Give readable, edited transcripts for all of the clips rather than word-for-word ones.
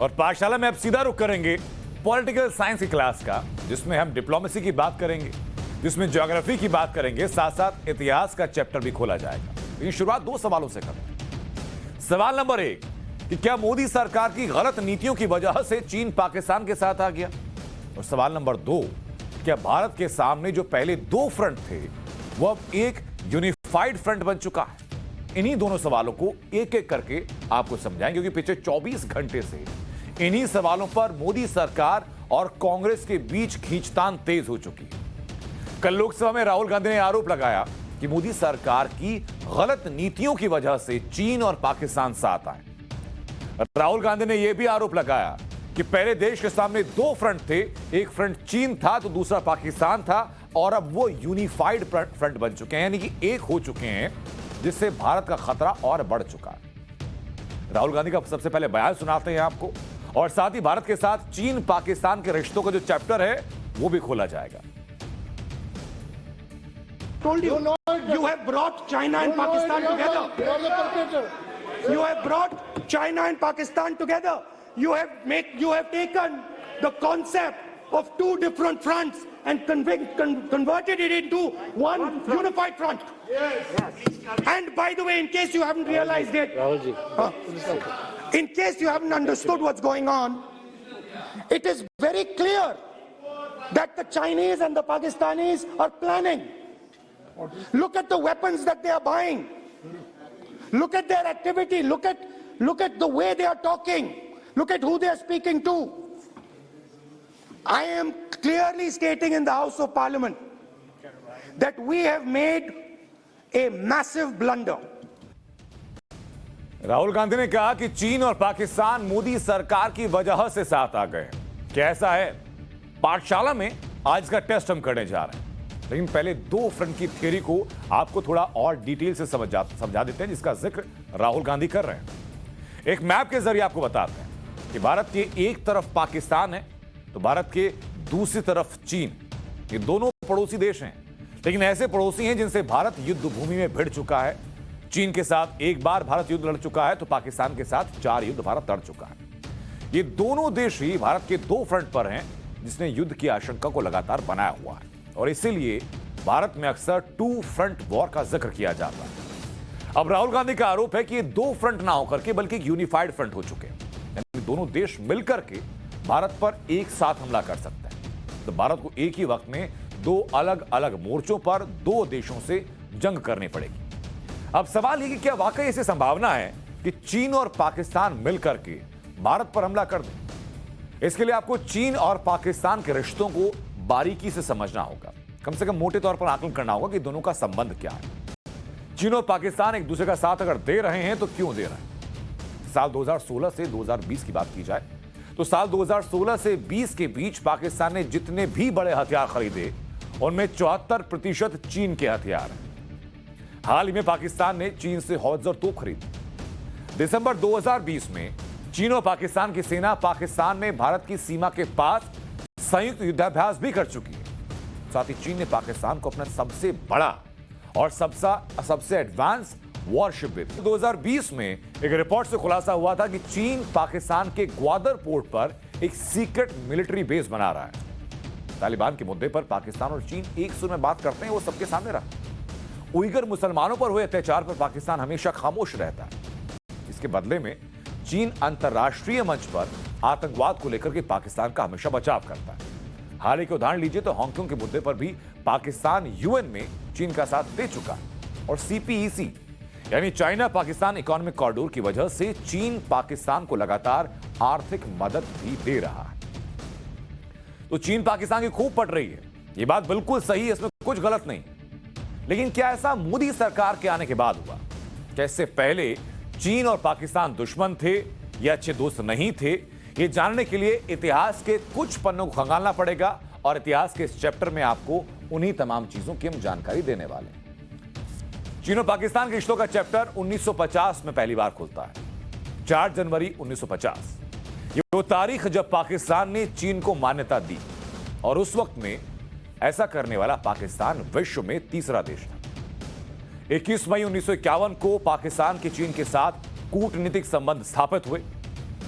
और पाठशाला में अब सीधा रुख करेंगे पॉलिटिकल साइंस की क्लास का, जिसमें हम डिप्लोमेसी की बात करेंगे, जिसमें ज्योग्राफी की बात करेंगे, साथ साथ इतिहास का चैप्टर भी खोला जाएगा। लेकिन शुरुआत दो सवालों से करें। सवाल नंबर 1 कि क्या मोदी सरकार की गलत नीतियों की वजह से चीन पाकिस्तान के साथ आ गया? और सवाल नंबर 2, क्या भारत के सामने जो पहले दो फ्रंट थे वो अब एक यूनिफाइड फ्रंट बन चुका है? इन्हीं दोनों सवालों को एक एक करके आपको समझाएंगे, क्योंकि पिछले 24 घंटे से इन्हीं सवालों पर मोदी सरकार और कांग्रेस के बीच खींचतान तेज हो चुकी है। कल लोकसभा में राहुल गांधी ने आरोप लगाया कि मोदी सरकार की गलत नीतियों की वजह से चीन और पाकिस्तान साथ आए। राहुल गांधी ने यह भी आरोप लगाया कि पहले देश के सामने दो फ्रंट थे, एक फ्रंट चीन था तो दूसरा पाकिस्तान था, और अब वो यूनिफाइड फ्रंट बन चुके हैं, यानी कि एक हो चुके हैं, जिससे भारत का खतरा और बढ़ चुका है। राहुल गांधी का सबसे पहले बयान सुनाते हैं आपको, और साथ ही भारत के साथ चीन पाकिस्तान के रिश्तों का जो चैप्टर है वो भी खोला जाएगा। Told you, you have brought China and Pakistan together. You have brought China and Pakistan together. You have taken the concept of two different fronts and converted it into one unified front. Yes. And by the way, in case you haven't realized it, in case you haven't understood what's going on, it is very clear that the Chinese and the Pakistanis are planning. Look at the weapons that they are buying. Look at their activity. Look at the way they are talking. Look at who they are speaking to. I am clearly stating in the House of Parliament that we have made a massive blunder. Rahul Gandhi ने कहा कि चीन और पाकिस्तान मोदी सरकार की वजह से साथ आ गए। कैसा है? पाठशाला में आज का टेस्ट हम करने जा रहे हैं, लेकिन पहले दो फ्रंट की थ्योरी को आपको थोड़ा और डिटेल से समझा देते हैं, जिसका जिक्र राहुल गांधी कर रहे हैं। एक मैप के जरिए आपको बताते हैं कि भारत के एक तरफ पाकिस्तान है तो भारत के दूसरी तरफ चीन। ये दोनों पड़ोसी देश हैं, लेकिन ऐसे पड़ोसी हैं जिनसे भारत युद्ध भूमि में भिड़ चुका है। चीन के साथ एक बार भारत युद्ध लड़ चुका है तो पाकिस्तान के साथ 4 युद्ध भारत लड़ चुका है। ये दोनों देश ही भारत के दो फ्रंट पर हैं, जिसने युद्ध की आशंका को लगातार बनाया हुआ है, और इसीलिए भारत में अक्सर टू फ्रंट वॉर का जिक्र किया जाता है। अब राहुल गांधी का आरोप है कि ये दो फ्रंट ना होकर के बल्कि एक यूनिफाइड फ्रंट हो चुके हैं, यानी दोनों देश मिलकर के भारत पर एक साथ हमला कर सकते हैं। तो भारत को एक ही वक्त में दो अलग अलग मोर्चों पर दो देशों से जंग करनी पड़ेगी। अब सवाल ये कि क्या वाकई ऐसी संभावना है कि चीन और पाकिस्तान मिलकर के भारत पर हमला कर दें? इसके लिए आपको चीन और पाकिस्तान के रिश्तों को बारीकी से समझना होगा, कम से कम मोटे तौर पर आकलन करना होगा कि दोनों का संबंध क्या है। चीन और पाकिस्तान एक दूसरे का साथ अगर दे रहे हैं तो क्यों दे रहे हैं? साल 2016 से 2020 की बात की जाए तो साल 2016 से 20 के बीच पाकिस्तान ने जितने भी बड़े हथियार खरीदे उनमें 74% चीन के हथियार हैं। हाल ही में पाकिस्तान ने चीन से हौज़र तोप खरीदी। दिसंबर 2020 में चीन और पाकिस्तान की सेना पाकिस्तान में भारत की सीमा के पास संयुक्त युद्धाभ्यास भी कर चुकी है। साथ ही चीन ने पाकिस्तान को अपना सबसे बड़ा और सबसे एडवांस वॉरशिप भी दी। 2020 में एक रिपोर्ट से खुलासा हुआ था कि चीन पाकिस्तान के ग्वादर पोर्ट पर एक सीक्रेट मिलिट्री बेस बना रहा है। तालिबान के मुद्दे पर पाकिस्तान और चीन एक सुर में बात करते हैं, वो सबके सामने रहा। उइगर मुसलमानों पर हुए अत्याचार पर पाकिस्तान हमेशा खामोश रहता है। इसके बदले में चीन अंतर्राष्ट्रीय मंच पर आतंकवाद को लेकर के पाकिस्तान का हमेशा बचाव करता है। हाल ही के उदाहरण लीजिए तो हांगकांग के मुद्दे पर भी पाकिस्तान यूएन में चीन का साथ दे चुका है, और सीपीईसी यानी चाइना पाकिस्तान इकोनॉमिक कॉरिडोर की वजह से चीन पाकिस्तान को लगातार आर्थिक मदद भी दे रहा है। तो चीन पाकिस्तान की खूब पट रही है, यह बात बिल्कुल सही है, इसमें कुछ गलत नहीं। लेकिन क्या ऐसा मोदी सरकार के आने के बाद हुआ? क्या इससे पहले चीन और पाकिस्तान दुश्मन थे या अच्छे दोस्त नहीं थे? ये जानने के लिए इतिहास के कुछ पन्नों को खंगालना पड़ेगा, और इतिहास के इस चैप्टर में आपको उन्हीं तमाम चीजों की हम जानकारी देने वाले हैं। चीन और पाकिस्तान के रिश्तों का चैप्टर 1950 में पहली बार खुलता है। 4 जनवरी 1950 ये वो तारीख जब पाकिस्तान ने चीन को मान्यता दी, और उस वक्त में ऐसा करने वाला पाकिस्तान विश्व में तीसरा देश था। 21 मई 1951 को पाकिस्तान के चीन के साथ कूटनीतिक संबंध स्थापित हुए।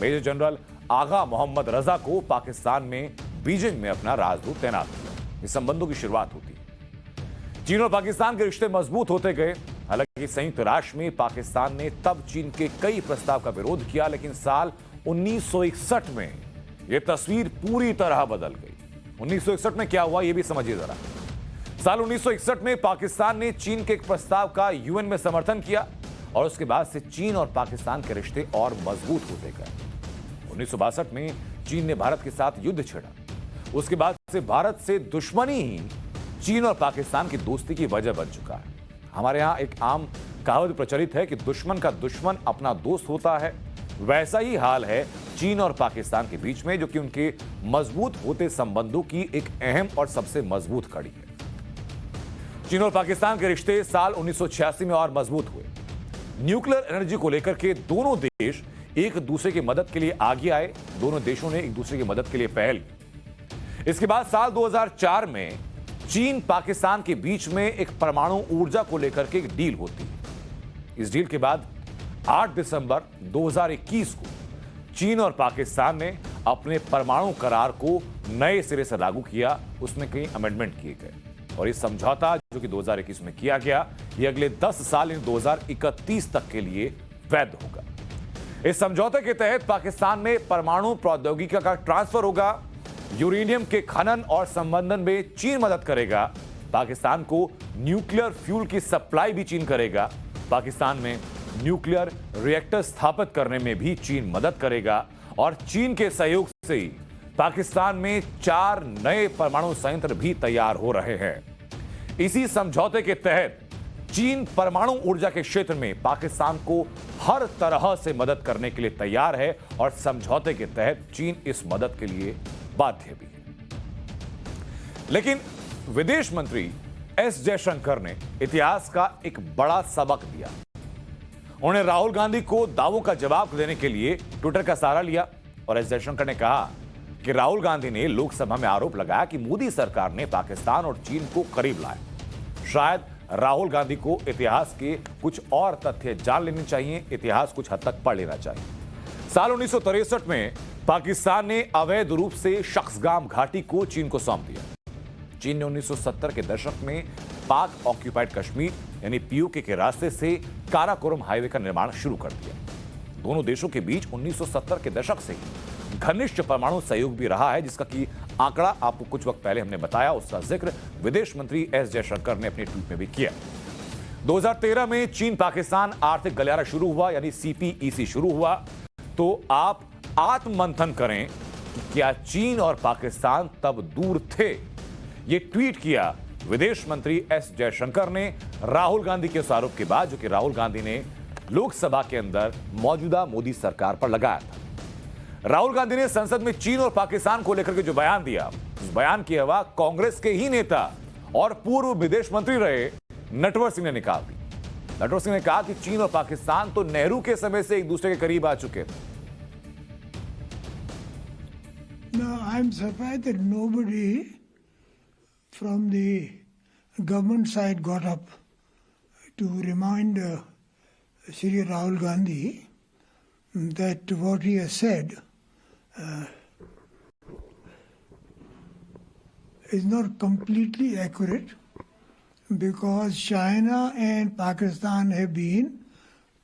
मेजर जनरल आगा मोहम्मद रजा को पाकिस्तान में बीजिंग में अपना राजदूत तैनात किया। इस संबंधों की शुरुआत होती है। चीन और पाकिस्तान के रिश्ते मजबूत होते गए। हालांकि संयुक्त राष्ट्र में पाकिस्तान ने तब चीन के कई प्रस्ताव का विरोध किया, लेकिन साल 1961 में यह तस्वीर पूरी तरह बदल गई। 1961 में क्या हुआ यह भी समझिए जरा। साल 1961 में पाकिस्तान ने चीन के एक प्रस्ताव का यूएन में समर्थन किया और उसके बाद से चीन और पाकिस्तान के रिश्ते और मजबूत होते गए। 1962 में चीन ने भारत के साथ युद्ध छेड़ा। उसके बाद से भारत से दुश्मनी ही चीन और पाकिस्तान की दोस्ती की वजह बन चुका है। हमारे यहां एक आम कहावत प्रचलित है कि दुश्मन का दुश्मन अपना दोस्त होता है। वैसा ही हाल है चीन और पाकिस्तान के बीच में, जो कि उनके मजबूत होते संबंधों की एक अहम और सबसे मजबूत कड़ी है। चीन और पाकिस्तान के रिश्ते साल 1986 में और मजबूत हुए। न्यूक्लियर एनर्जी को लेकर के दोनों देश एक दूसरे की मदद के लिए आगे आए। दोनों देशों ने एक दूसरे की मदद के लिए पहल की। इसके बाद साल 2004 में चीन पाकिस्तान के बीच में एक परमाणु ऊर्जा को लेकर के एक डील होती है। इस डील के बाद 8 दिसंबर 2021 को चीन और पाकिस्तान ने अपने परमाणु करार को नए सिरे से लागू किया। उसमें कई अमेंडमेंट किए गए और इस समझौता जो कि 2021 में किया गया, यह अगले 10 साल यानी 2031 तक के लिए वैध होगा। इस समझौते के तहत पाकिस्तान में परमाणु प्रौद्योगिकी का ट्रांसफर होगा। यूरेनियम के खनन और संवर्धन में चीन मदद करेगा। पाकिस्तान को न्यूक्लियर फ्यूल की सप्लाई भी चीन करेगा। पाकिस्तान में न्यूक्लियर रिएक्टर स्थापित करने में भी चीन मदद करेगा और चीन के सहयोग से ही पाकिस्तान में 4 नए परमाणु संयंत्र भी तैयार हो रहे हैं। इसी समझौते के तहत चीन परमाणु ऊर्जा के क्षेत्र में पाकिस्तान को हर तरह से मदद करने के लिए तैयार है और समझौते के तहत चीन इस मदद के लिए बाध्य भी है। लेकिन विदेश मंत्री एस जयशंकर ने इतिहास का एक बड़ा सबक दिया। उन्होंने राहुल गांधी को दावों का जवाब देने के लिए ट्विटर का सहारा लिया और एस जयशंकर ने कहा कि राहुल गांधी ने लोकसभा में आरोप लगाया कि मोदी सरकार ने पाकिस्तान और चीन को करीब लाया। शायद राहुल गांधी को इतिहास के कुछ और तथ्य जान लेने चाहिए, इतिहास कुछ हद तक पढ़ लेना चाहिए। साल 1963 में पाकिस्तान ने अवैध रूप से शख्सगाम घाटी को चीन को सौंप दिया। चीन ने 1970 के दशक में पाक ऑक्यूपाइड कश्मीर यानी पीओके के रास्ते से काराकोरम हाईवे का निर्माण शुरू कर दिया। दोनों देशों के बीच 1970 के दशक से ही घनिष्ठ परमाणु सहयोग भी रहा है, जिसका की आंकड़ा आपको कुछ वक्त पहले हमने बताया। उसका जिक्र विदेश मंत्री एस जयशंकर ने अपने ट्वीट में भी किया। 2013 में चीन पाकिस्तान आर्थिक गलियारा शुरू हुआ यानी सीपीईसी शुरू हुआ। तो आप आत्ममंथन करें कि क्या चीन और पाकिस्तान तब दूर थे। यह ट्वीट किया विदेश मंत्री एस जयशंकर ने राहुल गांधी के उस आरोप के बाद, जो कि राहुल गांधी ने लोकसभा के अंदर मौजूदा मोदी सरकार पर लगाया था। राहुल गांधी ने संसद में चीन और पाकिस्तान को लेकर के जो बयान दिया, उस बयान की हवा कांग्रेस के ही नेता और पूर्व विदेश मंत्री रहे नटवर सिंह ने निकाल दी। नटवर सिंह ने कहा कि चीन और पाकिस्तान तो नेहरू के समय से एक दूसरे के करीब आ चुके थे। No, I'm surprised that nobody from the government side got up to remind Shri Rahul Gandhi that what he has said is not completely accurate, because China and Pakistan have been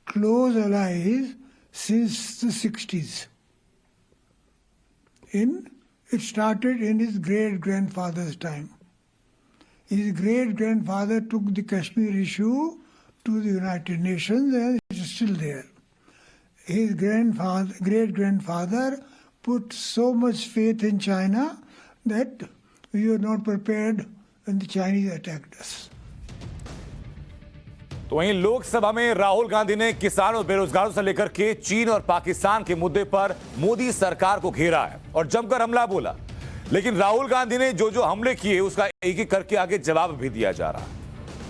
close allies since the 60s. It started in his great-grandfather's time. His great-grandfather took the Kashmir issue to the United Nations and it is still there. His great-grandfather put so much faith in China that we were not prepared when the Chinese attacked us. तो वहीं लोकसभा में राहुल गांधी ने किसानों और बेरोजगारों से लेकर के चीन और पाकिस्तान के मुद्दे पर मोदी सरकार को घेरा है और जमकर हमला बोला। लेकिन राहुल गांधी ने जो जो हमले किए उसका एक एक करके आगे जवाब भी दिया जा रहा है।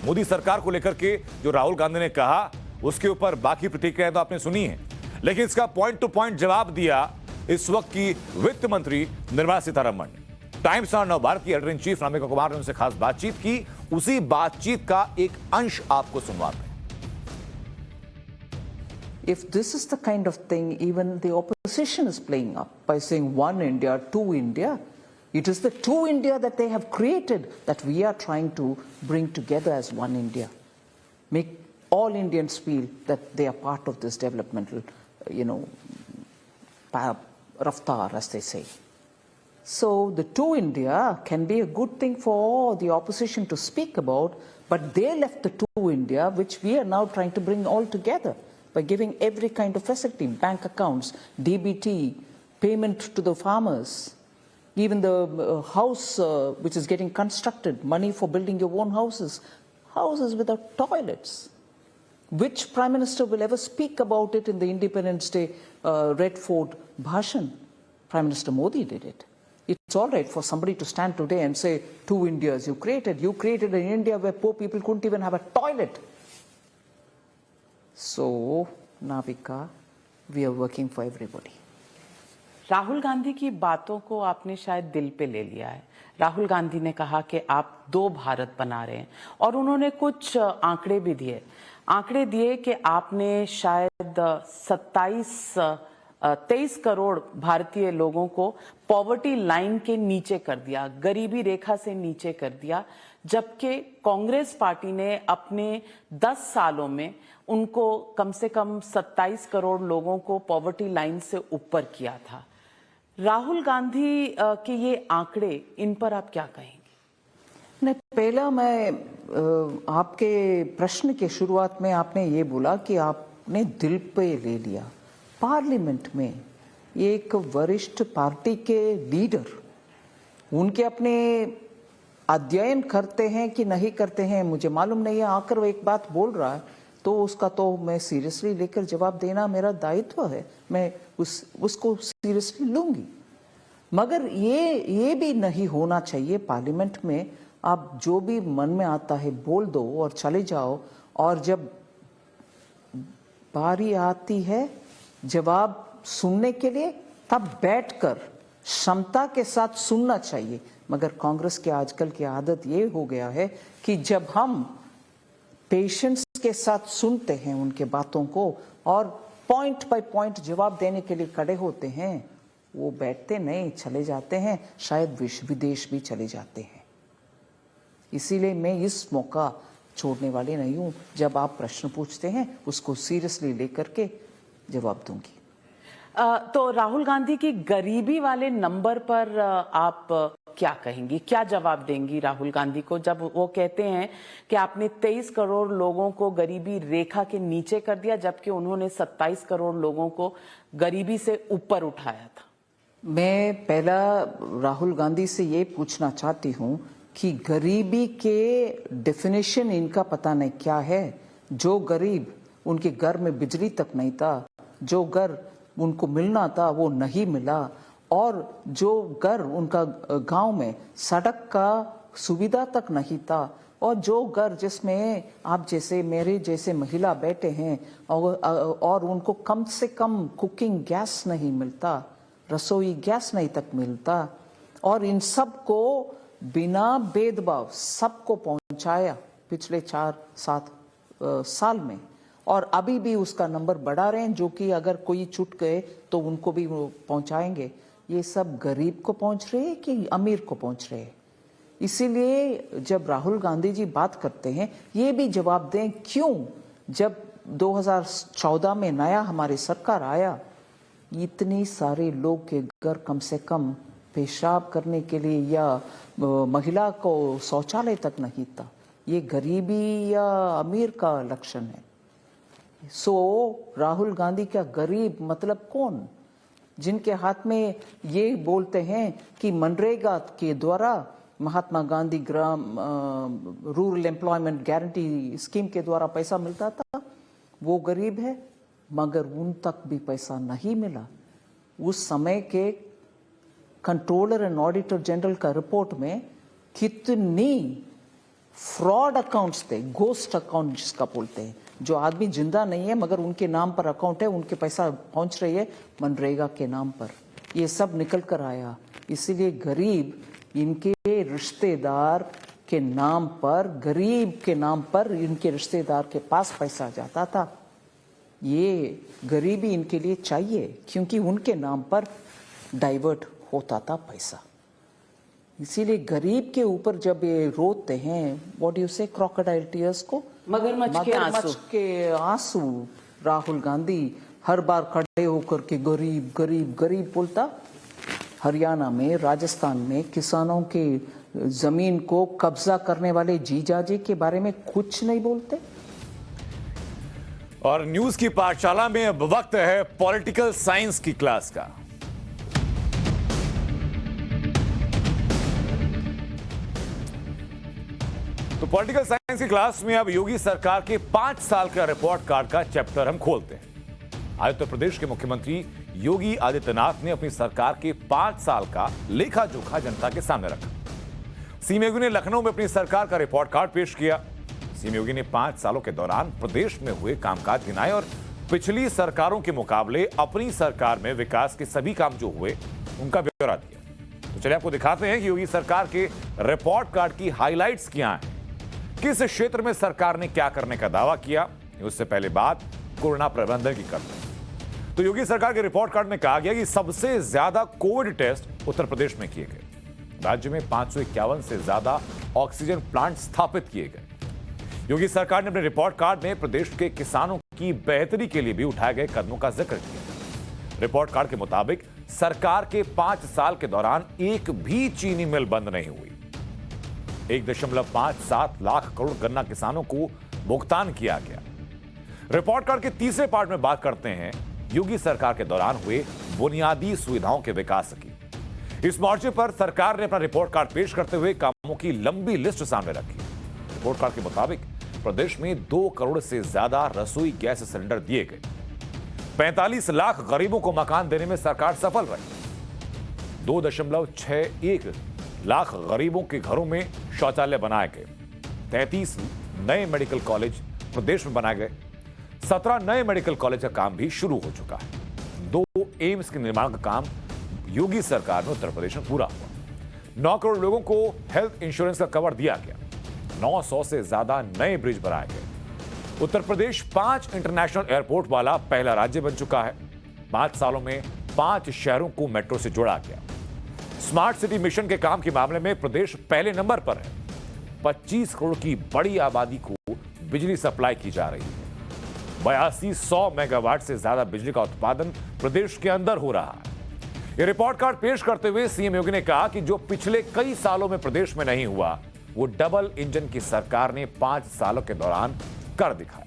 मोदी सरकार को लेकर के जो राहुल गांधी ने कहा उसके ऊपर बाकी प्रतिक्रियाएं तो आपने सुनी है, लेकिन इसका पॉइंट टू पॉइंट जवाब दिया इस वक्त की वित्त मंत्री निर्मला सीतारमण ने। टाइम्स और नवभारत की एडिटर इन चीफ रामिका कुमार ने उनसे खास बातचीत की। उसी बातचीत का एक अंश आपको सुनवाते हैं। if this is the kind of thing even the opposition is playing up by saying one India, two India, it is the two India that they have created that we are trying to bring together as one India. Make all Indians feel that they are part of this developmental, raftar, as they say. So the two India can be a good thing for the opposition to speak about, but they left the two India, which we are now trying to bring all together by giving every kind of facility, bank accounts, DBT, payment to the farmers, even the house which is getting constructed, money for building your own houses, houses without toilets. Which Prime Minister will ever speak about it in the Independence Day Red Fort Bhashan? Prime Minister Modi did it. It's all right for somebody to stand today and say, two Indias you created. You created an India where poor people couldn't even have a toilet. So, Navika, we are working for everybody. Rahul Gandhi की बातों को आपने शायद दिल पे ले लिया है। राहुल गांधी ने कहा कि आप दो भारत बना रहे हैं और उन्होंने कुछ आंकड़े भी दिए। आंकड़े दिए कि आपने शायद 23 करोड़ भारतीय लोगों को पॉवर्टी लाइन के नीचे कर दिया, गरीबी रेखा से नीचे कर दिया, जबकि कांग्रेस पार्टी ने अपने 10 सालों में उनको कम से कम 27 करोड़ लोगों को पॉवर्टी लाइन से ऊपर किया था। राहुल गांधी के ये आंकड़े, इन पर आप क्या कहेंगे? नहीं, पहला मैं आपके प्रश्न के शुरुआत में आपने ये बोला कि आपने दिल पे ले लिया। पार्लियामेंट में एक वरिष्ठ पार्टी के लीडर, उनके अपने अध्ययन करते हैं कि नहीं करते हैं मुझे मालूम नहीं है, आकर वो एक बात बोल रहा है तो उसका तो मैं सीरियसली लेकर जवाब देना मेरा दायित्व है, मैं उसको सीरियसली लूंगी। मगर ये भी नहीं होना चाहिए पार्लियामेंट में आप जो भी मन में आता है बोल दो और चले जाओ, और जब बारी आती है जवाब सुनने के लिए तब बैठकर क्षमता के साथ सुनना चाहिए। मगर कांग्रेस के आजकल की आदत ये हो गया है कि जब हम पेशेंस के साथ सुनते हैं उनके बातों को और पॉइंट बाय पॉइंट जवाब देने के लिए खड़े होते हैं, वो बैठते नहीं, चले जाते हैं, शायद विदेश भी चले जाते हैं। इसीलिए मैं इस मौका छोड़ने वाली नहीं हूं। जब आप प्रश्न पूछते हैं उसको सीरियसली लेकर के जवाब दूंगी। तो राहुल गांधी की गरीबी वाले नंबर पर आप क्या कहेंगी, क्या जवाब देंगी राहुल गांधी को जब वो कहते हैं कि आपने 23 करोड़ लोगों को गरीबी रेखा के नीचे कर दिया जबकि उन्होंने 27 करोड़ लोगों को गरीबी से ऊपर उठाया था? मैं पहला राहुल गांधी से ये पूछना चाहती हूँ कि गरीबी के डेफिनेशन इनका पता नहीं क्या है। जो गरीब उनके घर में बिजली तक नहीं था, जो घर उनको मिलना था वो नहीं मिला, और जो घर उनका गांव में सड़क का सुविधा तक नहीं था, और जो घर जिसमें आप जैसे मेरे जैसे महिला बैठे हैं और उनको कम से कम कुकिंग गैस नहीं मिलता, रसोई गैस नहीं तक मिलता, और इन सब को बिना भेदभाव सबको पहुंचाया पिछले 4-7 साल में, और अभी भी उसका नंबर बढ़ा रहे हैं, जो कि अगर कोई छूट गए तो उनको भी वो पहुंचाएंगे। ये सब गरीब को पहुंच रहे हैं कि अमीर को पहुंच रहे हैं? इसीलिए जब राहुल गांधी जी बात करते हैं ये भी जवाब दें क्यों जब 2014 में नया हमारी सरकार आया इतनी सारे लोग के घर कम से कम पेशाब करने के लिए या महिला को शौचालय तक नहीं था। ये गरीबी या अमीर का लक्षण है। सो राहुल गांधी का गरीब मतलब कौन? जिनके हाथ में ये बोलते हैं कि मनरेगा के द्वारा महात्मा गांधी ग्राम रूरल एम्प्लॉयमेंट गारंटी स्कीम के द्वारा पैसा मिलता था, वो गरीब है, मगर उन तक भी पैसा नहीं मिला। उस समय के कंट्रोलर एंड ऑडिटर जनरल का रिपोर्ट में कितनी फ्रॉड अकाउंट्स थे, गोस्ट अकाउंट जिसका बोलते हैं, जो आदमी जिंदा नहीं है मगर उनके नाम पर अकाउंट है, उनके पैसा पहुंच रही है मनरेगा के नाम पर। ये सब निकल कर आया। इसीलिए गरीब इनके रिश्तेदार के नाम पर, गरीब के नाम पर इनके रिश्तेदार के पास पैसा जाता था। ये गरीबी इनके लिए चाहिए, क्योंकि उनके नाम पर डाइवर्ट होता था पैसा। इसीलिए गरीब के ऊपर जब ये रोते हैं, व्हाट यू से, क्रोकोडाइल टीयर्स को, मगरमच्छ के आंसू, राहुल गांधी हर बार खड़े होकर के गरीब गरीब गरीब बोलता। हरियाणा में, राजस्थान में किसानों के जमीन को कब्जा करने वाले जीजाजी के बारे में कुछ नहीं बोलते। और न्यूज की पाठशाला में अब वक्त है पॉलिटिकल साइंस की क्लास का। तो पॉलिटिकल साइंस की क्लास में अब योगी सरकार के 5 साल का रिपोर्ट कार्ड का चैप्टर हम खोलते हैं। आज उत्तर प्रदेश के मुख्यमंत्री योगी आदित्यनाथ ने अपनी सरकार के 5 साल का लेखा जोखा जनता के सामने रखा। सीएम योगी ने लखनऊ में अपनी सरकार का रिपोर्ट कार्ड पेश किया। सीएम योगी ने 5 सालों के दौरान प्रदेश में हुए कामकाज गिनाए और पिछली सरकारों के मुकाबले अपनी सरकार में विकास के सभी काम जो हुए उनका ब्यौरा दिया। तो चलिए आपको दिखाते हैं कि योगी सरकार के रिपोर्ट कार्ड की हाइलाइट्स क्या हैं, किस क्षेत्र में सरकार ने क्या करने का दावा किया। उससे पहले बात कोरोना प्रबंधन की करते हैं। तो योगी सरकार के रिपोर्ट कार्ड में कहा गया कि सबसे ज्यादा कोविड टेस्ट उत्तर प्रदेश में किए गए। राज्य में 551 से ज्यादा ऑक्सीजन प्लांट स्थापित किए गए। योगी सरकार ने अपने रिपोर्ट कार्ड में प्रदेश के किसानों की बेहतरी के लिए भी उठाए गए कदमों का जिक्र किया। रिपोर्ट कार्ड के मुताबिक सरकार के 5 साल के दौरान एक भी चीनी मिल बंद नहीं हुई। 1.57 लाख करोड़ गन्ना किसानों को भुगतान किया गया। रिपोर्ट कार्ड के तीसरे पार्ट में बात करते हैं योगी सरकार के दौरान हुए बुनियादी सुविधाओं के विकास की। इस मोर्चे पर सरकार ने अपना रिपोर्ट कार्ड पेश करते हुए कामों की लंबी लिस्ट सामने रखी। रिपोर्ट कार्ड के मुताबिक प्रदेश में 2 करोड़ से ज्यादा रसोई गैस सिलेंडर दिए गए। 45 लाख गरीबों को मकान देने में सरकार सफल रही। 2.61 लाख गरीबों के घरों में शौचालय बनाए गए। 33 नए मेडिकल कॉलेज प्रदेश में बनाए गए। 17 नए मेडिकल कॉलेज का काम भी शुरू हो चुका है। 2 एम्स के निर्माण का काम योगी सरकार में उत्तर प्रदेश में पूरा हुआ। 9 करोड़ लोगों को हेल्थ इंश्योरेंस का कवर दिया गया। 900 से ज्यादा नए ब्रिज बनाए गए। उत्तर प्रदेश 5 इंटरनेशनल एयरपोर्ट वाला पहला राज्य बन चुका है। 5 सालों में 5 शहरों को मेट्रो से जोड़ा गया। स्मार्ट सिटी मिशन के काम के मामले में प्रदेश पहले नंबर पर है। 25 करोड़ की बड़ी आबादी को बिजली सप्लाई की जा रही है। 8200 मेगावाट से ज्यादा बिजली का उत्पादन प्रदेश के अंदर हो रहा है। यह रिपोर्ट कार्ड पेश करते हुए सीएम योगी ने कहा कि जो पिछले कई सालों में प्रदेश में नहीं हुआ, वो डबल इंजन की सरकार ने 5 सालों के दौरान कर दिखाया।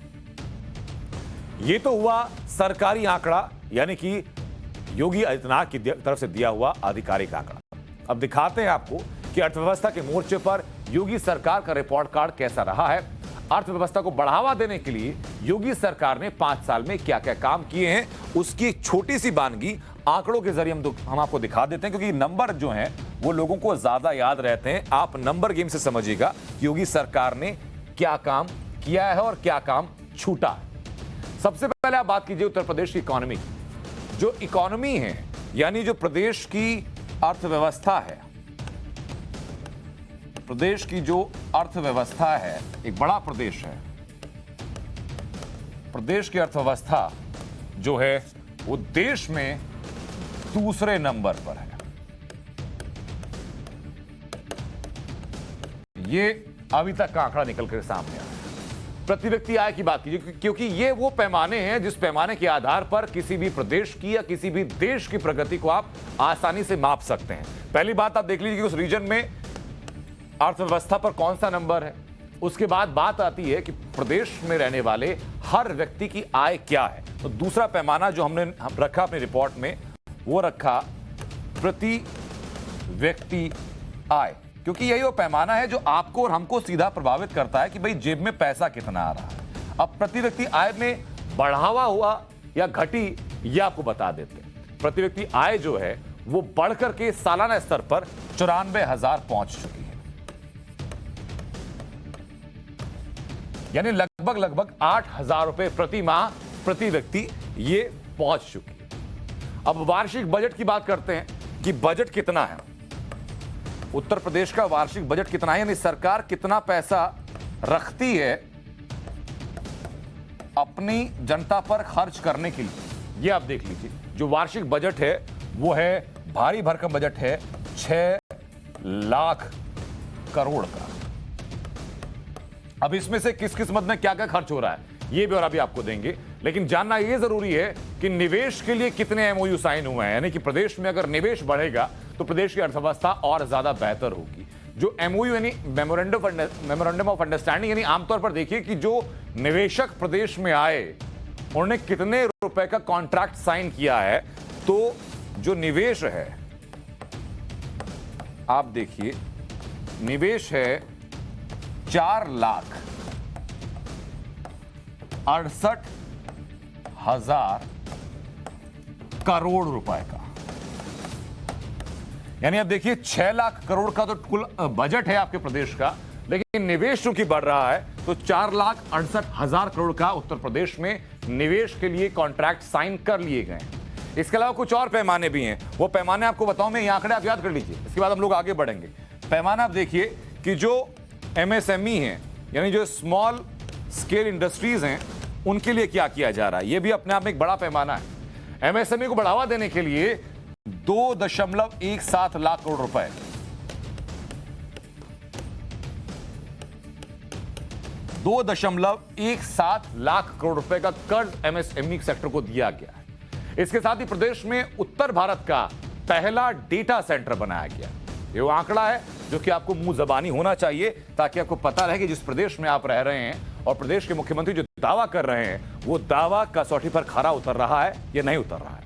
यह तो हुआ सरकारी आंकड़ा, यानी कि योगी आदित्यनाथ की तरफ से दिया हुआ आधिकारिक आंकड़ा। अब दिखाते हैं आपको कि अर्थव्यवस्था के मोर्चे पर योगी सरकार का रिपोर्ट कार्ड कैसा रहा है। अर्थव्यवस्था को बढ़ावा देने के लिए योगी सरकार ने 5 साल में क्या क्या काम किए हैं, उसकी एक छोटी सी बानगी आंकड़ों के जरिए हम आपको दिखा देते हैं, क्योंकि नंबर जो हैं वो लोगों को ज्यादा याद रहते हैं। आप नंबर गेम से समझिएगा योगी सरकार ने क्या काम किया है और क्या काम छूटा है। सबसे पहले आप बात कीजिए उत्तर प्रदेश की इकोनॉमी। जो इकोनॉमी है, यानी जो प्रदेश की अर्थव्यवस्था है, प्रदेश की जो अर्थव्यवस्था है, एक बड़ा प्रदेश है, प्रदेश की अर्थव्यवस्था जो है वो देश में दूसरे नंबर पर है। ये अभी तक का आंकड़ा निकल कर सामने आया। प्रति व्यक्ति आय की बात कीजिए, क्योंकि ये वो पैमाने हैं जिस पैमाने के आधार पर किसी भी प्रदेश की या किसी भी देश की प्रगति को आप आसानी से माप सकते हैं। पहली बात आप देख लीजिए कि उस रीजन में अर्थव्यवस्था पर कौन सा नंबर है। उसके बाद बात आती है कि प्रदेश में रहने वाले हर व्यक्ति की आय क्या है। तो दूसरा पैमाना जो हमने रखा अपनी रिपोर्ट में, वो रखा प्रति व्यक्ति आय, क्योंकि यही वो पैमाना है जो आपको और हमको सीधा प्रभावित करता है कि भाई जेब में पैसा कितना आ रहा है। अब प्रति व्यक्ति आय में बढ़ावा हुआ या घटी, ये आपको बता देते हैं। प्रति व्यक्ति आय जो है वो बढ़कर के सालाना स्तर पर 94,000 पहुंच चुकी है, यानी लगभग 8,000 रुपए प्रति माह प्रति व्यक्ति ये पहुंच चुकी है। अब वार्षिक बजट की बात करते हैं कि बजट कितना है। उत्तर प्रदेश का वार्षिक बजट कितना है, यानी सरकार कितना पैसा रखती है अपनी जनता पर खर्च करने के लिए, ये आप देख लीजिए, जो वार्षिक बजट है वो है भारी भरकम बजट है 6 लाख करोड़ का। अब इसमें से किस किस मद में क्या क्या खर्च हो रहा है ये भी और अभी आपको देंगे, लेकिन जानना यह जरूरी है कि निवेश के लिए कितने एमओयू साइन हुए हैं, यानी कि प्रदेश में अगर निवेश बढ़ेगा तो प्रदेश की अर्थव्यवस्था और ज्यादा बेहतर होगी। जो एमओयू यानी मेमोरेंडम ऑफ अंडरस्टैंडिंग, यानी आमतौर पर देखिए कि जो निवेशक प्रदेश में आए उन्होंने कितने रुपए का कॉन्ट्रैक्ट साइन किया है। तो जो निवेश है आप देखिए, निवेश है 4,68,000 करोड़ रुपए का, यानी अब देखिए 6 लाख करोड़ का तो कुल बजट है आपके प्रदेश का, लेकिन निवेश चूंकि बढ़ रहा है तो 4,68,000 करोड़ का उत्तर प्रदेश में निवेश के लिए कॉन्ट्रैक्ट साइन कर लिए गए। इसके अलावा कुछ और पैमाने भी हैं, वो पैमाने आपको बताऊं मैं, ये आंकड़े आप याद कर लीजिए, इसके बाद हम लोग आगे बढ़ेंगे। पैमाना आप देखिए कि जो एमएसएमई हैं, यानी जो स्मॉल स्केल इंडस्ट्रीज हैं, उनके लिए क्या किया जा रहा है, ये भी अपने आप में एक बड़ा पैमाना है। एमएसएमई को बढ़ावा देने के लिए 2.17 लाख करोड़ रुपए, $2.17 लाख करोड़ रुपए का कर्ज एमएसएमई सेक्टर को दिया गया है। इसके साथ ही प्रदेश में उत्तर भारत का पहला डेटा सेंटर बनाया गया। ये वो आंकड़ा है जो कि आपको मुंह जबानी होना चाहिए, ताकि आपको पता रहे कि जिस प्रदेश में आप रह रहे हैं और प्रदेश के मुख्यमंत्री जो दावा कर रहे हैं वो दावा कसौटी पर खरा उतर रहा है या नहीं उतर रहा है।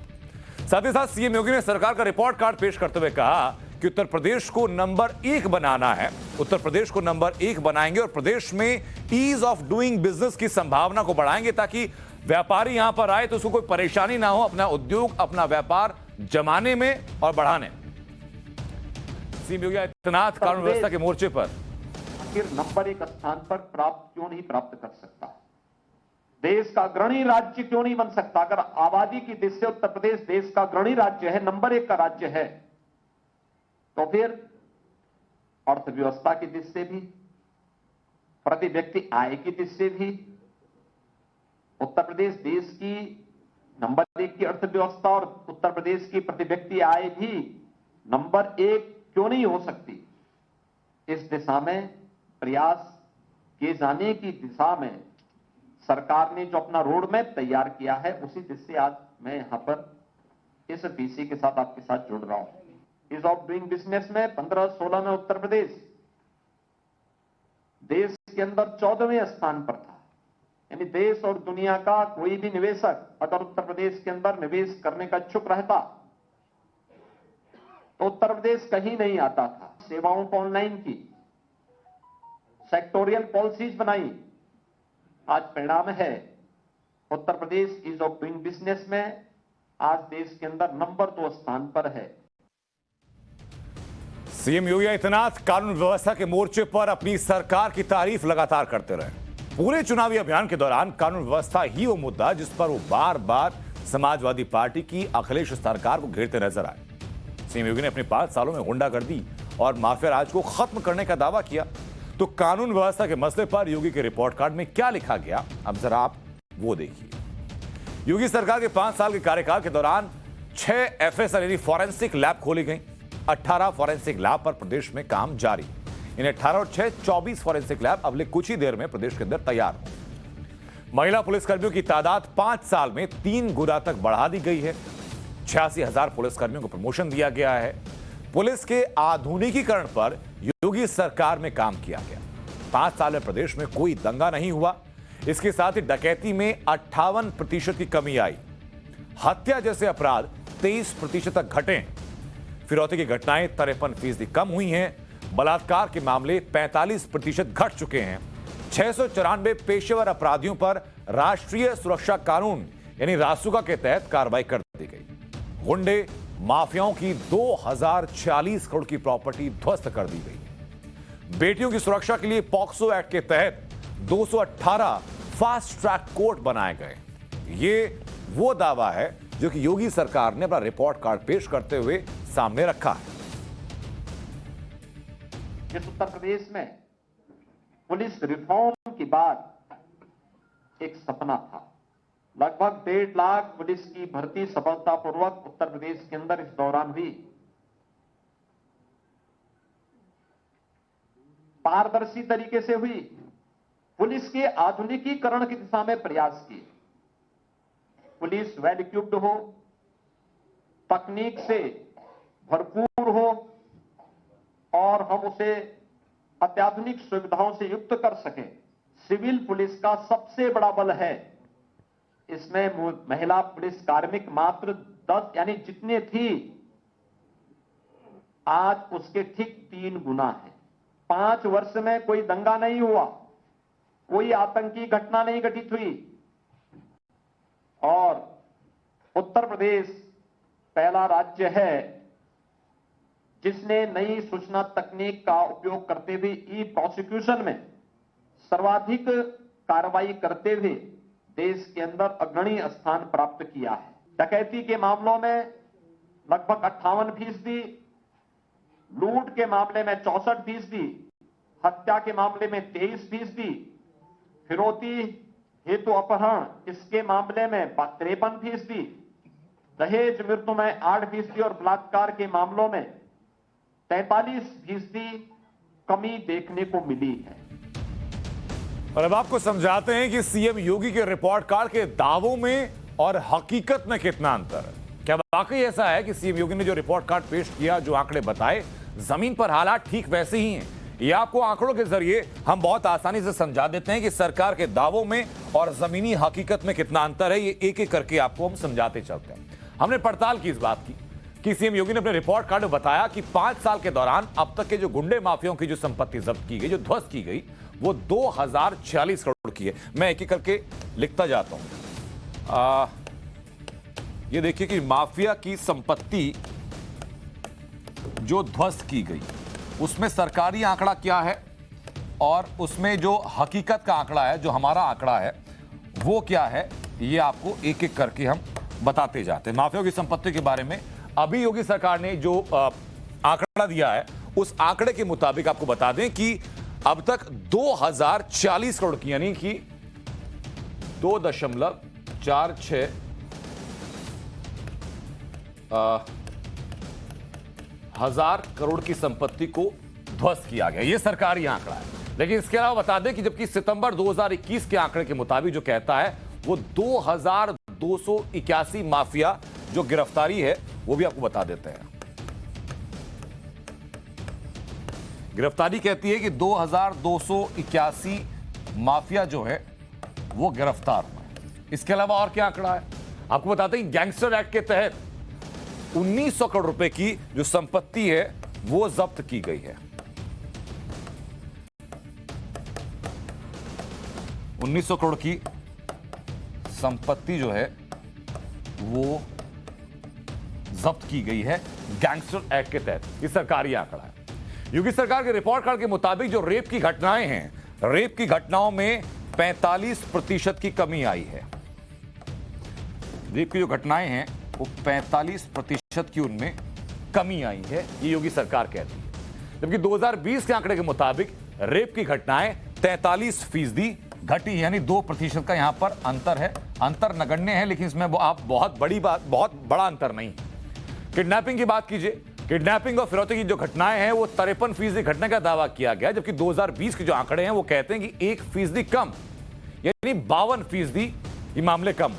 साथ ही साथ सीएम योगी ने सरकार का रिपोर्ट कार्ड पेश करते हुए कहा कि उत्तर प्रदेश को नंबर 1 बनाना है, उत्तर प्रदेश को नंबर 1 बनाएंगे और प्रदेश में ईज ऑफ डूइंग बिजनेस की संभावना को बढ़ाएंगे, ताकि व्यापारी यहां पर आए तो उसको कोई परेशानी ना हो अपना उद्योग, अपना व्यापार जमाने में और बढ़ाने। सीएम योगी आदित्यनाथ कानून व्यवस्था के मोर्चे पर आखिर नंबर 1 स्थान पर क्यों नहीं प्राप्त कर सकता, देश का अग्रणी राज्य क्यों नहीं बन सकता। अगर आबादी की दृष्टि से उत्तर प्रदेश देश का अग्रणी राज्य है, नंबर 1 का राज्य है, तो फिर अर्थव्यवस्था की दृष्टि से भी, प्रति व्यक्ति आय की दृष्टि से भी उत्तर प्रदेश देश की नंबर 1 की अर्थव्यवस्था और उत्तर प्रदेश की प्रति व्यक्ति आय भी नंबर 1 क्यों नहीं हो सकती। इस दिशा में प्रयास किए जाने की दिशा में सरकार ने जो अपना रोड मैप तैयार किया है, उसी दिशा से आज मैं यहां पर इस पीसी के साथ आपके साथ जुड़ रहा हूं। ईज ऑफ डूइंग बिजनेस में 15-16 में उत्तर प्रदेश देश के अंदर 14वें स्थान पर था। यानी देश और दुनिया का कोई भी निवेशक अगर उत्तर प्रदेश के अंदर निवेश करने का इच्छुक रहता तो उत्तर प्रदेश कहीं नहीं आता था। सेवाओं को ऑनलाइन की, सेक्टोरियल पॉलिसीज बनाई, आज परिणाम है Uttar Pradesh ease of doing business में आज देश के अंदर नंबर 2 स्थान पर है। सीएम योगी आदित्यनाथ कानून व्यवस्था के मोर्चे पर अपनी सरकार की तारीफ लगातार करते रहे। पूरे चुनावी अभियान के दौरान कानून व्यवस्था ही वो मुद्दा जिस पर वो बार बार समाजवादी पार्टी की अखिलेश सरकार को घेरते नजर आए। सीएम योगी ने अपने 5 सालों में गुंडागर्दी और माफिया राज को खत्म करने का दावा किया। तो कानून व्यवस्था के मसले पर योगी के रिपोर्ट कार्ड में क्या लिखा गया, अब जरा आप वो देखिए। योगी सरकार के 5 साल के कार्यकाल के दौरान 6 एफएसएल यानी फॉरेंसिक लैब खोली गई। 18 फॉरेंसिक लैब पर प्रदेश में काम जारी। इन 18 और 6 24 फॉरेंसिक लैब अगले कुछ ही देर में प्रदेश के अंदर तैयार हो। महिला पुलिसकर्मियों की तादाद 5 साल में 3 गुना तक बढ़ा दी गई है। 86,000 पुलिसकर्मियों को प्रमोशन दिया गया है। पुलिस के आधुनिकीकरण पर योगी सरकार में काम किया गया। 5 साल में प्रदेश में कोई दंगा नहीं हुआ। इसके साथ ही डकैती में 58% की कमी आई। हत्या जैसे अपराध 23% तक घटे। फिरौती की घटनाएं 53% कम हुई हैं। बलात्कार के मामले 45% घट चुके हैं। 694 पेशेवर अपराधियों पर राष्ट्रीय सुरक्षा कानून यानी रासुका के तहत कार्रवाई कर दी गई। गुंडे माफियाओं की 2040 करोड़ की प्रॉपर्टी ध्वस्त कर दी गई। बेटियों की सुरक्षा के लिए पॉक्सो एक्ट के तहत 218 फास्ट ट्रैक कोर्ट बनाए गए। ये वो दावा है जो कि योगी सरकार ने अपना रिपोर्ट कार्ड पेश करते हुए सामने रखा है। इस उत्तर प्रदेश में पुलिस रिफॉर्म के बाद एक सपना था। लगभग 1.5 लाख पुलिस की भर्ती सफलतापूर्वक उत्तर प्रदेश के अंदर इस दौरान हुई। पारदर्शी तरीके से हुई। पुलिस के आधुनिकीकरण की दिशा में प्रयास किए। पुलिस वेल इक्विप्ड हो, तकनीक से भरपूर हो और हम उसे अत्याधुनिक सुविधाओं से युक्त कर सकें। सिविल पुलिस का सबसे बड़ा बल है, इसमें महिला पुलिस कार्मिक मात्र 10 यानी जितने थी आज उसके ठीक 3 गुना है। 5 वर्ष में कोई दंगा नहीं हुआ, कोई आतंकी घटना नहीं घटित हुई और उत्तर प्रदेश पहला राज्य है जिसने नई सूचना तकनीक का उपयोग करते हुए ई प्रोसिक्यूशन में सर्वाधिक कार्रवाई करते हुए देश के अंदर अग्रणी स्थान प्राप्त किया है। डकैती के मामलों में लगभग 58%, लूट के मामले में 64%, हत्या के मामले में 23%, फिरौती हेतु अपहरण इसके मामले में 53%, दहेज मृत्यु में 8% और बलात्कार के मामलों में 43% कमी देखने को मिली है। और अब आपको समझाते हैं कि सीएम योगी के रिपोर्ट कार्ड के दावों में और हकीकत में कितना अंतर है। क्या वाकई ऐसा है कि सीएम योगी ने जो रिपोर्ट कार्ड पेश किया, जो आंकड़े बताए, जमीन पर हालात ठीक वैसे ही हैं? ये आपको आंकड़ों के जरिए हम बहुत आसानी से समझा देते हैं कि सरकार के दावों में और जमीनी हकीकत में कितना अंतर है। ये एक एक करके आपको हम समझाते चलते हैं। हमने पड़ताल की इस बात की कि सीएम योगी ने अपने रिपोर्ट कार्ड में बताया कि 5 साल के दौरान अब तक के जो गुंडे माफियाओं की जो संपत्ति जब्त की गई, जो ध्वस्त की गई, वो 2040 करोड़ की है। मैं एक एक करके लिखता जाता हूं। ये देखिए कि माफिया की संपत्ति जो ध्वस्त की गई उसमें सरकारी आंकड़ा क्या है और उसमें जो हकीकत का आंकड़ा है, जो हमारा आंकड़ा है, वो क्या है, ये आपको एक एक करके हम बताते जाते हैं। माफिया की संपत्ति के बारे में अभी योगी सरकार ने जो आंकड़ा दिया है, उस आंकड़े के मुताबिक आपको बता दें कि अब तक 2040 करोड़ की, यानी कि 2.46 हजार करोड़ की संपत्ति को ध्वस्त किया गया। यह सरकारी आंकड़ा है। लेकिन इसके अलावा बता दें कि जबकि सितंबर 2021 के आंकड़े के मुताबिक जो कहता है वो 2281 माफिया जो गिरफ्तारी है, वो भी आपको बता देते हैं। गिरफ्तारी कहती है कि 2281 माफिया जो है वो गिरफ्तार हुए। इसके अलावा और क्या आंकड़ा है आपको बताते हैं। गैंगस्टर एक्ट के तहत 1900 करोड़ रुपए की जो संपत्ति है वो जब्त की गई है। 1900 करोड़ की संपत्ति जो है वो जब्त की गई है गैंगस्टर एक्ट के तहत। ये सरकारी आंकड़ा है। योगी सरकार के रिपोर्ट कार्ड के मुताबिक जो रेप की घटनाएं हैं, रेप की घटनाओं में 45% की कमी आई है। रेप की जो घटनाएं हैं वो 45% की उनमें कमी आई है, ये योगी सरकार कहती है। जबकि 2020 के आंकड़े के मुताबिक रेप की घटनाएं 43% घटी, यानी 2% का यहां पर अंतर है। अंतर नगण्य है, लेकिन इसमें आप बहुत बड़ा अंतर नहीं। किडनैपिंग की बात कीजिए, किडनैपिंग और फिरौती की जो घटनाएं हैं वो 53% घटने का दावा किया गया, जबकि 2020 के जो आंकड़े हैं वो कहते हैं कि 1% कम, यानी 52% ये मामले कम।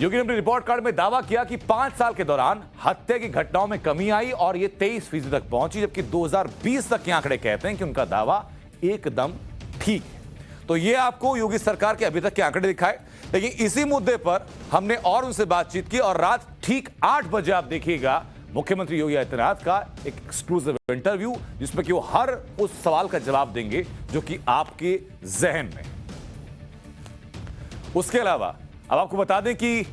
योगी ने अपने रिपोर्ट कार्ड में दावा किया कि 5 साल के दौरान हत्या की घटनाओं में कमी आई और ये 23% तक पहुंची, जबकि 2020 तक के आंकड़े कहते हैं कि उनका दावा एकदम ठीक है। तो ये आपको योगी सरकार के अभी तक के आंकड़े दिखाए। लेकिन इसी मुद्दे पर हमने और उनसे बातचीत की और रात ठीक 8 बजे आप देखिएगा मुख्यमंत्री योगी आदित्यनाथ का एक एक्सक्लूसिव इंटरव्यू, जिसमें कि वो हर उस सवाल का जवाब देंगे जो कि आपके जहन में। उसके अलावा अब आपको बता दें कि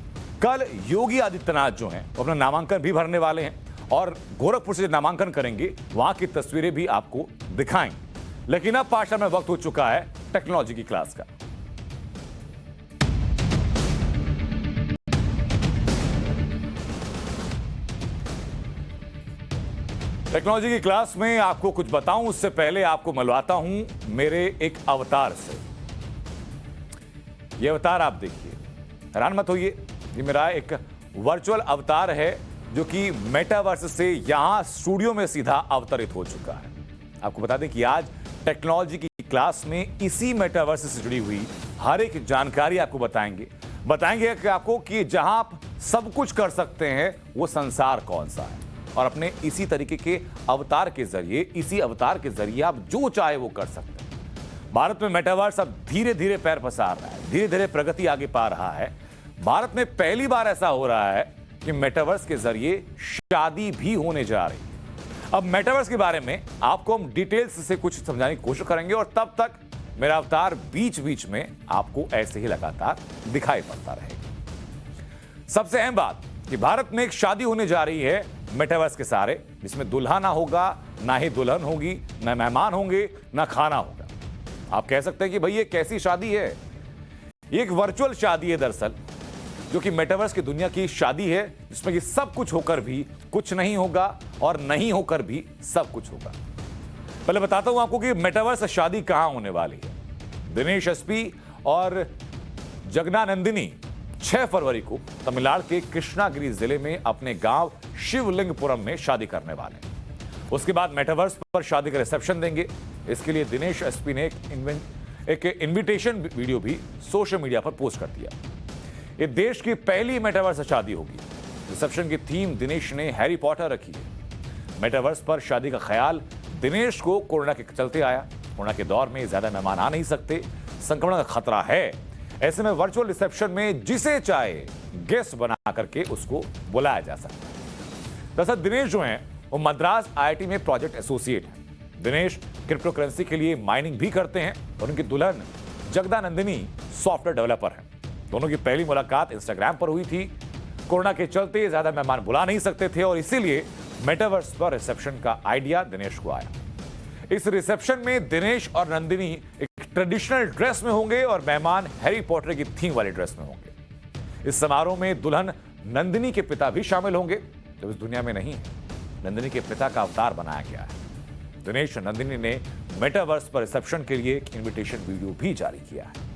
कल योगी आदित्यनाथ जो हैं वो अपना नामांकन भी भरने वाले हैं और गोरखपुर से नामांकन करेंगे, वहां की तस्वीरें भी आपको दिखाएंगे। लेकिन अब पाठशाला में वक्त हो चुका है टेक्नोलॉजी की क्लास का। टेक्नोलॉजी की क्लास में आपको कुछ बताऊं उससे पहले आपको मिलवाता हूं मेरे एक अवतार से। ये अवतार आप देखिए, हैरान मत होइए, ये मेरा एक वर्चुअल अवतार है जो कि मेटावर्स से यहां स्टूडियो में सीधा अवतरित हो चुका है। आपको बता दें कि आज टेक्नोलॉजी की क्लास में इसी मेटावर्स से जुड़ी हुई हर एक जानकारी आपको बताएंगे कि आपको कि जहां आप सब कुछ कर सकते हैं वो संसार कौन सा है, और अपने इसी तरीके के अवतार के जरिए आप जो चाहे वो कर सकते हैं। भारत में मेटावर्स अब धीरे धीरे पैर पसार रहा है, धीरे धीरे प्रगति आगे पा रहा है। भारत में पहली बार ऐसा हो रहा है कि मेटावर्स के जरिए शादी भी होने जा रही है। अब मेटावर्स के बारे में आपको हम डिटेल्स से कुछ समझाने की कोशिश करेंगे, और तब तक मेरा अवतार बीच बीच में आपको ऐसे ही लगातार दिखाई पड़ता रहेगा। सबसे अहम बात कि भारत में एक शादी होने जा रही है मेटावर्स के सहारे, जिसमें दुल्हा ना होगा, ना ही दुल्हन होगी, ना मेहमान होंगे, ना खाना होगा। आप कह सकते हैं कि भाई ये कैसी शादी है? ये एक वर्चुअल शादी है दरअसल, जो कि मेटावर्स की दुनिया की शादी है, जिसमें कि सब कुछ होकर भी कुछ नहीं होगा और नहीं होकर भी सब कुछ होगा। पहले बताता हूं आपको कि मेटावर्स शादी कहां होने वाली है। दिनेश एसपी और जगनानंदिनी 6 फरवरी को तमिलनाडु के कृष्णागिरी जिले में अपने गांव शिवलिंगपुरम में शादी करने वाले हैं। उसके बाद मेटावर्स पर शादी का रिसेप्शन देंगे। इसके लिए दिनेश एसपी ने एक इन्विटेशन वीडियो भी सोशल मीडिया पर पोस्ट कर दिया। ये देश की पहली मेटावर्स शादी होगी। रिसेप्शन की थीम दिनेश ने हैरी पॉटर रखी है। मेटावर्स पर शादी का ख्याल दिनेश को कोरोना के चलते आया। कोरोना के दौर में ज्यादा मेहमान आ नहीं सकते, संक्रमण का खतरा है। ऐसे में वर्चुअल रिसेप्शन में जिसे चाहे गेस्ट बना करके उसको बुलाया जा सकता है। दरअसल दिनेश जो हैं वो मद्रास आईआईटी में प्रोजेक्ट एसोसिएट हैं। दिनेश क्रिप्टो करेंसी के लिए माइनिंग भी करते हैं, और उनकी दुल्हन जगदानंदिनी सॉफ्टवेयर डेवलपर हैं। दोनों की पहली मुलाकात इंस्टाग्राम पर हुई थी। कोरोना के चलते ज्यादा मेहमान बुला नहीं सकते थे, और इसीलिए मेटावर्स पर रिसेप्शन का आइडिया दिनेश को आया। इस रिसेप्शन में दिनेश और नंदिनी एक ट्रेडिशनल ड्रेस में होंगे और मेहमान हैरी पॉटर की थीम वाली ड्रेस में होंगे। इस समारोह में दुल्हन नंदिनी के पिता भी शामिल होंगे, जो इस दुनिया में नहीं है। नंदिनी के पिता का अवतार बनाया गया है। दिनेश और नंदिनी ने मेटावर्स पर रिसेप्शन के लिए एक इन्विटेशन वीडियो भी जारी किया है।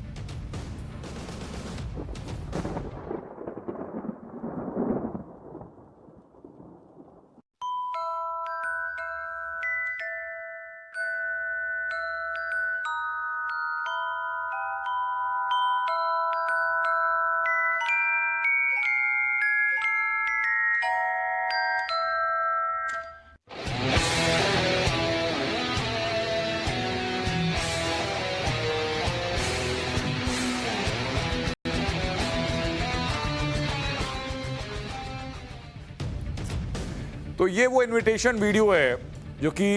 तो ये वो इनविटेशन वीडियो है जो कि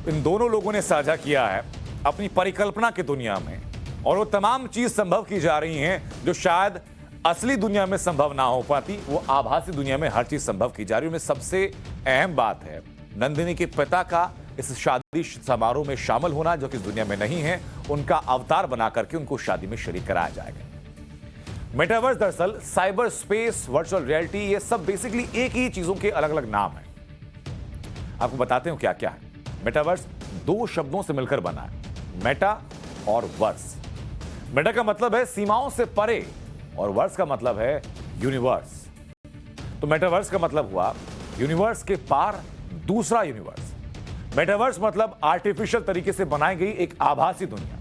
इन दोनों लोगों ने साझा किया है अपनी परिकल्पना की दुनिया में, और वो तमाम चीज संभव की जा रही हैं जो शायद असली दुनिया में संभव ना हो पाती, वो आभासी दुनिया में हर चीज संभव की जा रही है। उनमें सबसे अहम बात है नंदिनी के पिता का इस शादी समारोह में शामिल होना, जो कि इस दुनिया में नहीं है। उनका अवतार बना करके उनको शादी में शरीक कराया जाएगा। मेटावर्स दरअसल साइबर स्पेस, वर्चुअल रियलिटी, ये सब बेसिकली एक ही चीजों के अलग अलग नाम है। आपको बताते हैं क्या क्या है। मेटावर्स 2 शब्दों से मिलकर बना है, मेटा और वर्स। मेटा का मतलब है सीमाओं से परे, और वर्स का मतलब है यूनिवर्स। तो मेटावर्स का मतलब हुआ यूनिवर्स के पार दूसरा यूनिवर्स। मेटावर्स मतलब आर्टिफिशियल तरीके से बनाई गई एक आभासी दुनिया।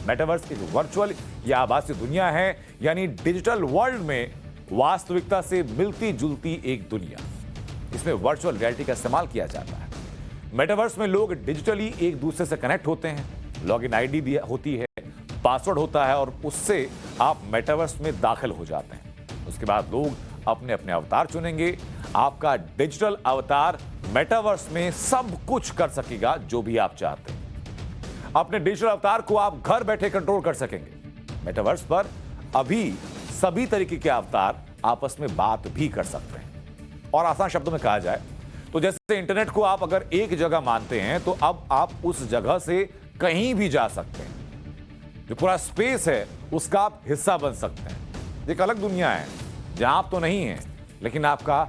मेटावर्स एक वर्चुअल या आभासी दुनिया है, यानी डिजिटल वर्ल्ड में वास्तविकता से मिलती जुलती एक दुनिया। इसमें वर्चुअल रियलिटी का इस्तेमाल किया जाता है। मेटावर्स में लोग डिजिटली एक दूसरे से कनेक्ट होते हैं। लॉगिन आईडी होती है, पासवर्ड होता है, और उससे आप मेटावर्स में दाखिल हो जाते हैं। उसके बाद लोग अपने अपने अवतार चुनेंगे। आपका डिजिटल अवतार मेटावर्स में सब कुछ कर सकेगा जो भी आप चाहते हैं। अपने डिजिटल अवतार को आप घर बैठे कंट्रोल कर सकेंगे। मेटावर्स पर अभी सभी तरीके के अवतार आपस में बात भी कर सकते हैं। और आसान शब्दों में कहा जाए तो जैसे इंटरनेट को आप अगर एक जगह मानते हैं, तो अब आप उस जगह से कहीं भी जा सकते हैं। जो पूरा स्पेस है उसका आप हिस्सा बन सकते हैं। एक अलग दुनिया है जहां आप तो नहीं हैं, लेकिन आपका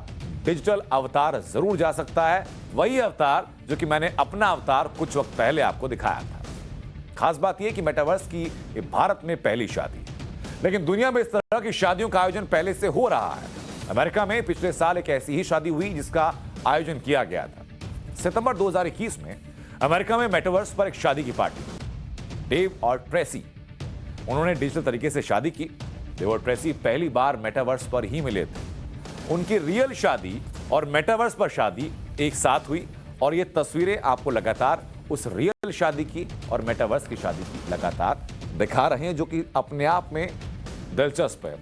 डिजिटल अवतार जरूर जा सकता है। वही अवतार जो कि मैंने अपना अवतार कुछ वक्त पहले आपको दिखाया था। खास बात यह कि मेटावर्स की भारत में पहली शादी है। लेकिन दुनिया में इस तरह की शादियों का आयोजन पहले से हो रहा है। अमेरिका में पिछले साल एक ऐसी ही शादी हुई जिसका आयोजन किया गया था। सितंबर 2021 में अमेरिका में मेटावर्स पर एक शादी की पार्टी, डेव और ट्रेसी, उन्होंने डिजिटल तरीके से शादी की। डेव और ट्रेसी पहली बार मेटावर्स पर ही मिले थे। उनकी रियल शादी और मेटावर्स पर शादी एक साथ हुई और ये तस्वीरें आपको लगातार उस रियल शादी की और मेटावर्स की शादी की लगातार दिखा रहे हैं, जो कि अपने आप में दिलचस्प है।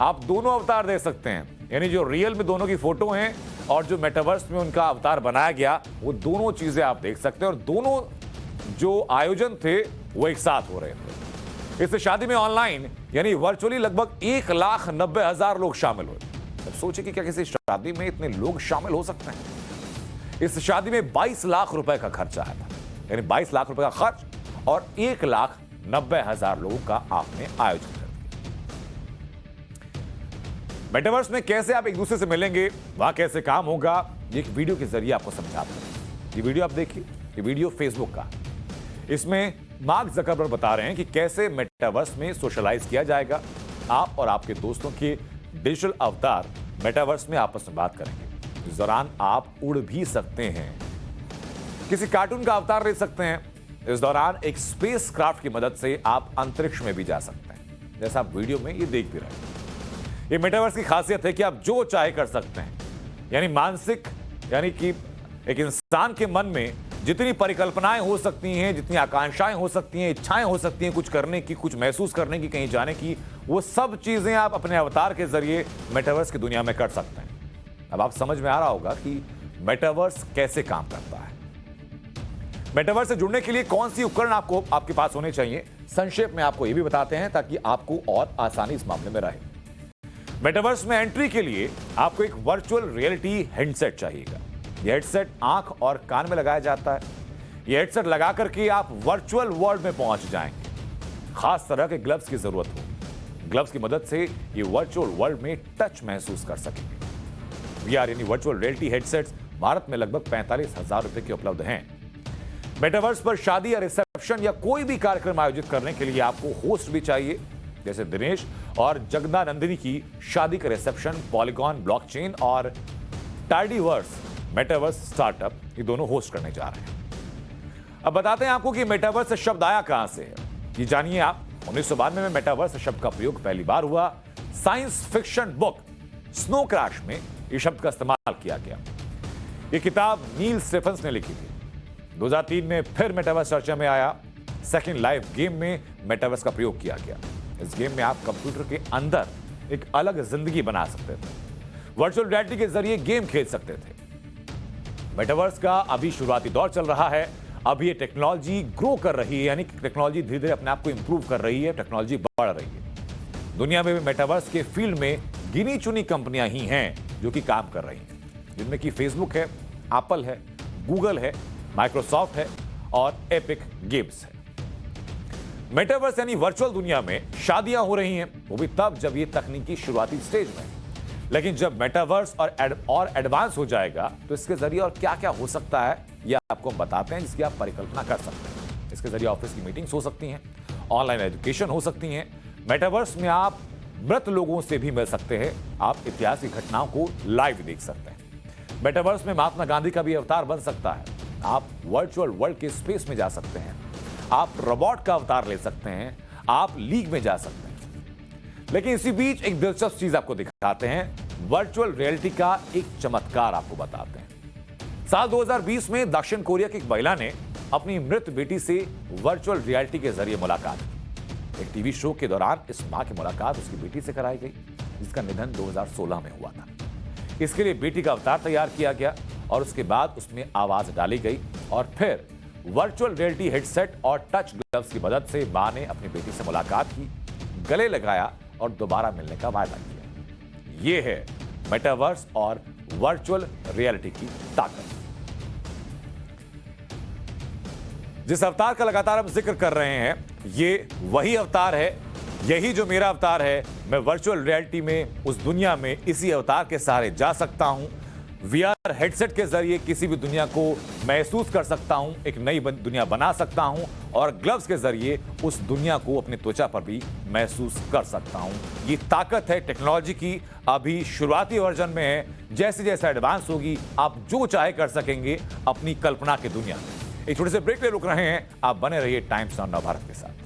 आप दोनों अवतार देख सकते हैं, यानी जो रियल में दोनों की फोटो हैं और जो मेटावर्स में उनका अवतार बनाया गया, वो दोनों चीजें आप देख सकते हैं। और दोनों जो आयोजन थे वो एक साथ हो रहे थे। इस शादी में ऑनलाइन यानी वर्चुअली लगभग 1,90,000 लोग शामिल हुए। अब सोचिए कि क्या किसी शादी में इतने लोग शामिल हो सकते हैं। इस शादी में 22 लाख रुपए का खर्च आया था, यानी 22 लाख रुपए का खर्च और 1,90,000 लोगों का आपने आयोजन कर दिया। मेटावर्स में कैसे आप एक दूसरे से मिलेंगे, वहां कैसे काम होगा, ये एक वीडियो के जरिए आपको समझाते हैं। ये वीडियो आप देखिए, ये वीडियो फेसबुक का। इसमें मार्क जकरबर्ग बता रहे हैं कि कैसे मेटावर्स में सोशलाइज किया जाएगा। आप और आपके दोस्तों के डिजिटल अवतार मेटावर्स में आपस में बात करेंगे। इस दौरान आप उड़ भी सकते हैं, किसी कार्टून का अवतार ले सकते हैं। इस दौरान एक स्पेस क्राफ्ट की मदद से आप अंतरिक्ष में भी जा सकते हैं, जैसा आप वीडियो में ये देख भी रहे हैं। ये मेटावर्स की खासियत है कि आप जो चाहे कर सकते हैं, यानी मानसिक, यानी कि एक इंसान के मन में जितनी परिकल्पनाएं हो सकती हैं, जितनी आकांक्षाएं हो सकती हैं, इच्छाएं हो सकती हैं कुछ करने की, कुछ महसूस करने की, कहीं जाने की, वो सब चीजें आप अपने अवतार के जरिए मेटावर्स की दुनिया में कर सकते हैं। अब आप समझ में आ रहा होगा कि मेटावर्स कैसे काम करता है। मेटावर्स से जुड़ने के लिए कौन सी उपकरण आपके पास होने चाहिए, संक्षेप में आपको यह भी बताते हैं ताकि आपको और आसानी इस मामले में रहे। मेटावर्स में एंट्री के लिए आपको एक वर्चुअल रियलिटी हेडसेट चाहिएगा। यह हेडसेट आंख और कान में लगाया जाता है। यह हेडसेट लगा करके आप वर्चुअल वर्ल्ड में पहुंच जाएंगे। खास तरह के ग्लव्स की जरूरत हो। ग्लव्स की मदद से ये वर्चुअल वर्ल्ड में टच महसूस कर सकेंगे। VR यानी वर्चुअल रियलिटी हेडसेट्स भारत में लगभग 45,000 रुपए के उपलब्ध हैं। मेटावर्स पर शादी या रिसेप्शन या कोई भी कार्यक्रम आयोजित करने के लिए आपको होस्ट भी चाहिए, जैसे दिनेश और जगदानंदिनी की शादी का रिसेप्शन पॉलीगॉन ब्लॉकचेन और टाइडीवर्स मेटावर्स स्टार्टअप, ये दोनों होस्ट करने जा रहे हैं। अब बताते हैं आपको कि मेटावर्स शब्द आया कहां से है। ये जानिए आप। 1992 में मेटावर्स शब्द का प्रयोग पहली बार हुआ। Science fiction book snow crash में इस शब्द का इस्तेमाल किया गया। यह किताब नील स्टेफन्स ने लिखी थी। 2003 में फिर मेटावर्स चर्चा में आया। सेकंड लाइफ गेम में मेटावर्स का प्रयोग किया गया। इस गेम में आप कंप्यूटर के अंदर एक अलग जिंदगी बना सकते थे, वर्चुअल रियलिटी के जरिए गेम खेल सकते थे। मेटावर्स का अभी शुरुआती दौर चल रहा है। अभी ये टेक्नोलॉजी ग्रो कर रही है, यानी टेक्नोलॉजी धीरे धीरे अपने आप को इंप्रूव कर रही है, टेक्नोलॉजी बढ़ रही है। दुनिया में भी मेटावर्स के फील्ड में गिनी चुनी कंपनियां ही हैं जो कि काम कर रही हैं, जिनमें कि फेसबुक है, एप्पल है, गूगल है, माइक्रोसॉफ्ट है और एपिक गेम्स है। मेटावर्स यानी वर्चुअल दुनिया में शादियां हो रही हैं, वो भी तब जब ये तकनीकी शुरुआती स्टेज में है। लेकिन जब मेटावर्स और एडवांस हो जाएगा तो इसके जरिए और क्या क्या हो सकता है, यह आपको हम बताते हैं, जिसकी आप परिकल्पना कर सकते हैं। इसके जरिए ऑफिस की मीटिंग्स हो सकती हैं, ऑनलाइन एजुकेशन हो सकती हैं। मेटावर्स में आप मृत लोगों से भी मिल सकते हैं। आप इतिहास की घटनाओं को लाइव देख सकते हैं। मेटावर्स में महात्मा गांधी का भी अवतार बन सकता है। आप वर्चुअल वर्ल्ड के स्पेस में जा सकते हैं। आप रोबोट का अवतार ले सकते हैं। आप लीग में जा सकते हैं। लेकिन इसी बीच एक दिलचस्प चीज आपको दिखाते हैं। वर्चुअल रियलिटी का एक चमत्कार आपको बताते हैं। साल 2020 में दक्षिण कोरिया की एक महिला ने अपनी मृत बेटी से वर्चुअल रियलिटी के जरिए मुलाकात की। एक टीवी शो के दौरान इस मां की मुलाकात उसकी बेटी से कराई गई, जिसका निधन 2016 में हुआ था। इसके लिए बेटी का अवतार तैयार किया गया और उसके बाद उसमें आवाज डाली गई और फिर वर्चुअल रियलिटी हेडसेट और टच ग्लव्स की मदद से मां ने अपनी बेटी से मुलाकात की, गले लगाया और दोबारा मिलने का वायदा किया। यह है मेटावर्स और वर्चुअल रियलिटी की ताकत। जिस अवतार का लगातार हम जिक्र कर रहे हैं, ये वही अवतार है, यही जो मेरा अवतार है। मैं वर्चुअल रियलिटी में, उस दुनिया में इसी अवतार के सहारे जा सकता हूं। VR हेडसेट के जरिए किसी भी दुनिया को महसूस कर सकता हूं, एक नई दुनिया बना सकता हूं और ग्लव्स के जरिए उस दुनिया को अपनी त्वचा पर भी महसूस कर सकता हूं। ये ताकत है टेक्नोलॉजी की, अभी शुरुआती वर्जन में है। जैसे जैसे एडवांस होगी आप जो चाहे कर सकेंगे अपनी कल्पना की दुनिया में। एक छोटे से ब्रेक ले रुक रहे हैं, आप बने रहिए टाइम्स नाउ नवभारत के साथ।